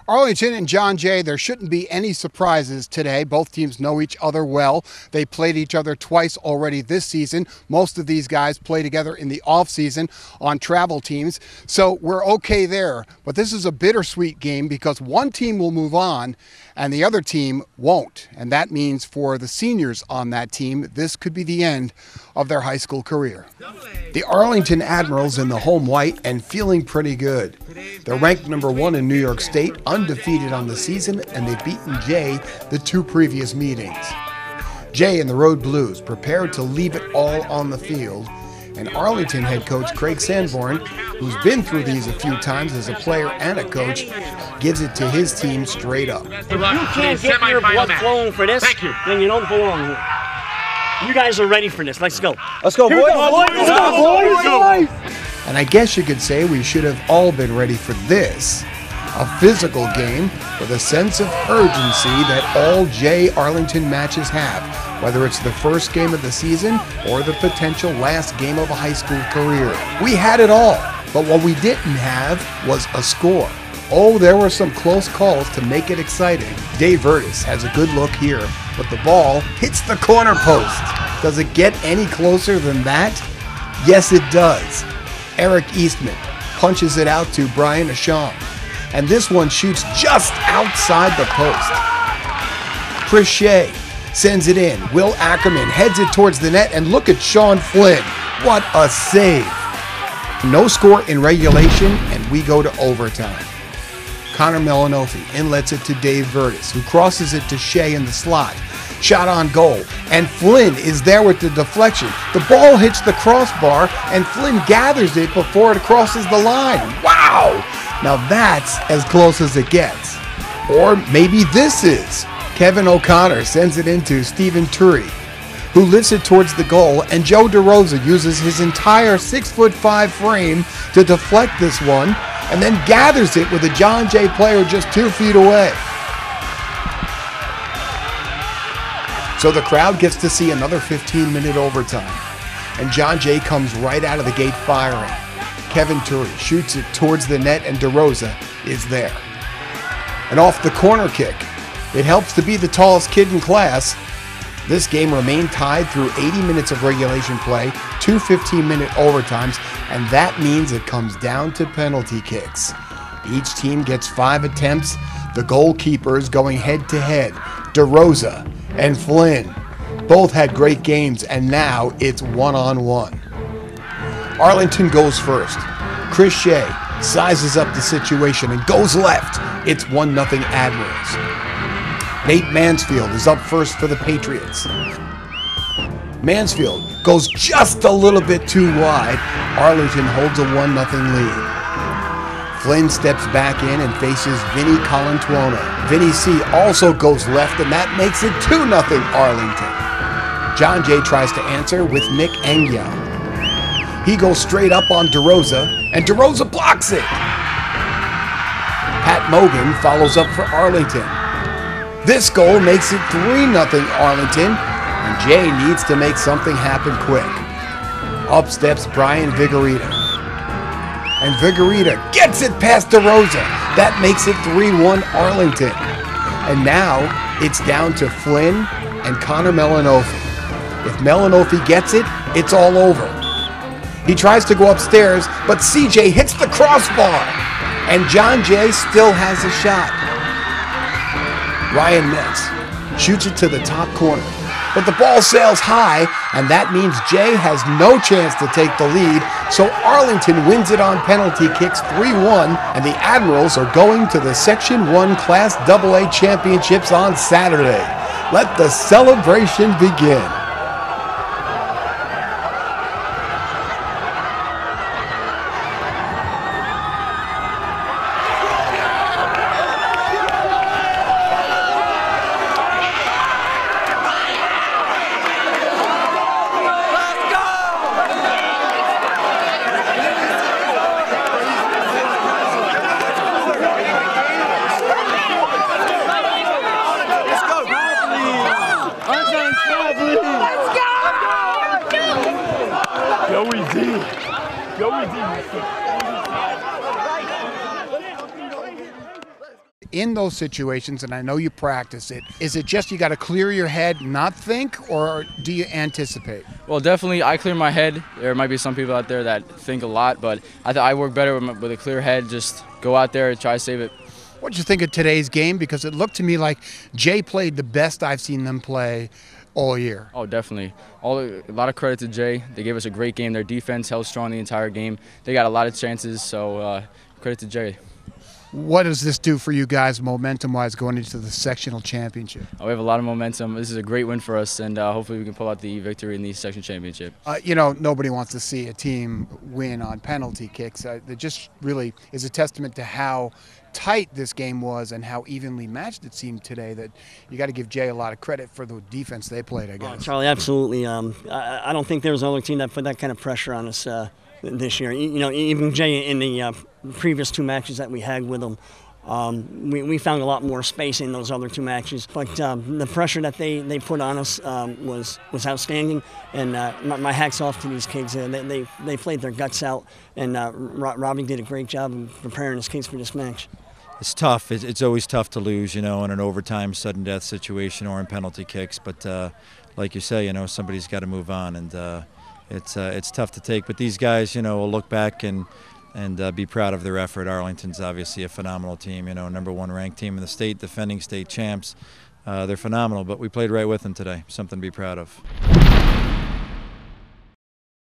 Arlington and John Jay, there shouldn't be any surprises today. Both teams know each other well. They played each other twice already this season. Most of these guys play together in the offseason on travel teams. So we're okay there. But this is a bittersweet game because one team will move on and the other team won't. And that means for the seniors on that team, this could be the end of their high school career. The Arlington Admirals in the home white and feeling pretty good. They're ranked #1 in New York State, undefeated on the season, and they've beaten Jay the 2 previous meetings. Jay and the Road Blues prepared to leave it all on the field, and Arlington head coach Craig Sanborn, who's been through these a few times as a player and a coach, gives it to his team straight up. If you can't get your blood flowing for this, then you don't belong here. You guys are ready for this. Let's go. Let's go, boys. Let's go, boys. And I guess you could say we should have all been ready for this. A physical game with a sense of urgency that all Jay Arlington matches have, whether it's the first game of the season or the potential last game of a high school career. We had it all, but what we didn't have was a score. Oh, there were some close calls to make it exciting. Dave Vertis has a good look here, but the ball hits the corner post. Does it get any closer than that? Yes, it does. Eric Eastman punches it out to Brian Asham, and this one shoots just outside the post. Chris Shea sends it in. Will Ackerman heads it towards the net, and look at Sean Flynn. What a save. No score in regulation, and we go to overtime. Connor Melanofi inlets it to Dave Vertis, who crosses it to Shea in the slot. Shot on goal, and Flynn is there with the deflection. The ball hits the crossbar, and Flynn gathers it before it crosses the line. Wow! Now that's as close as it gets. Or maybe this is. Kevin O'Connor sends it into Stephen Turi, who lifts it towards the goal, and Joe DeRosa uses his entire 6'5" frame to deflect this one, and then gathers it with a John Jay player just 2 feet away. So the crowd gets to see another 15-minute overtime, and John Jay comes right out of the gate firing. Kevin Turi shoots it towards the net, and DeRosa is there. And off the corner kick, it helps to be the tallest kid in class. This game remained tied through 80 minutes of regulation play, 2 15-minute overtimes, and that means it comes down to penalty kicks. Each team gets 5 attempts, the goalkeepers going head-to-head, DeRosa and Flynn. Both had great games, and now it's 1-on-1. Arlington goes first. Chris Shea sizes up the situation and goes left. It's 1-0 Admirals. Nate Mansfield is up first for the Patriots. Mansfield goes just a little bit too wide. Arlington holds a 1-0 lead. Flynn steps back in and faces Vinny Colantuono. Vinny C also goes left, and that makes it 2-0 Arlington. John Jay tries to answer with Nick Engyao. He goes straight up on DeRosa, and DeRosa blocks it. Pat Mogan follows up for Arlington. This goal makes it 3-0 Arlington, and Jay needs to make something happen quick. Up steps Brian Vigorita. And Vigorita gets it past DeRosa. That makes it 3-1 Arlington. And now it's down to Flynn and Connor Melanofi. If Melanofi gets it, it's all over. He tries to go upstairs, but CJ hits the crossbar, and John Jay still has a shot. Ryan Metz shoots it to the top corner, but the ball sails high, and that means Jay has no chance to take the lead, so Arlington wins it on penalty kicks 3-1, and the Admirals are going to the Section 1 Class AA Championships on Saturday. Let the celebration begin. in those situations, and I know you practice it, is it just you got to clear your head, not think, or do you anticipate? Well, definitely I clear my head. There might be some people out there that think a lot, but I work better with a clear head. Just go out there and try to save it. What did you think of today's game? Because it looked to me like Jay played the best I've seen them play all year. Oh, definitely. A lot of credit to Jay. They gave us a great game. Their defense held strong the entire game. They got a lot of chances, so credit to Jay. What does this do for you guys momentum-wise going into the sectional championship? We have a lot of momentum. This is a great win for us, and hopefully we can pull out the victory in the section championship. You know, nobody wants to see a team win on penalty kicks. It just really is a testament to how tight this game was and how evenly matched it seemed today, that you got to give Jay a lot of credit for the defense they played, I guess. Charlie, absolutely. I don't think there was another team that put that kind of pressure on us this year. You know, even Jay in the previous 2 matches that we had with them, we found a lot more space in those other 2 matches. But the pressure that they put on us was outstanding, and my hat's off to these kids. They played their guts out, and Robbie did a great job of preparing his kids for this match. It's tough. It's always tough to lose, you know, in an overtime sudden death situation or in penalty kicks. But like you say, you know, somebody's got to move on, and it's tough to take. But these guys, you know, will look back and be proud of their effort. Arlington's obviously a phenomenal team, you know, #1 ranked team in the state, defending state champs. They're phenomenal, but we played right with them today. Something to be proud of.